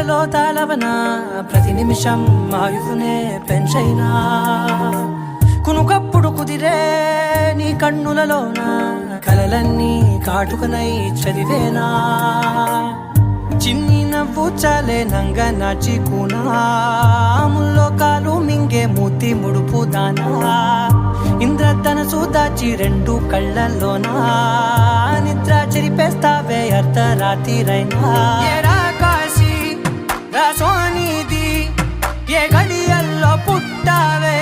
గుండెలో తాళవన ప్రతి నిమిషం ఆయుధునే పెంచైనా కునుకప్పుడు కుదిరే నీ కన్నులలోన కలలన్నీ కాటుకనై చదివేనా చిన్ని నవ్వు చాలే నంగ నాచి కూనాముల్లో కాలు మింగే మూతి ముడుపు దానా ఇంద్రధనసు దాచి రెండు కళ్ళల్లోనా నిద్ర చెరిపేస్తావే అర్ధరాత్రిరైనా ఏరా కాశీ రా సోనిది ఏ గడియల్లో పుట్టావే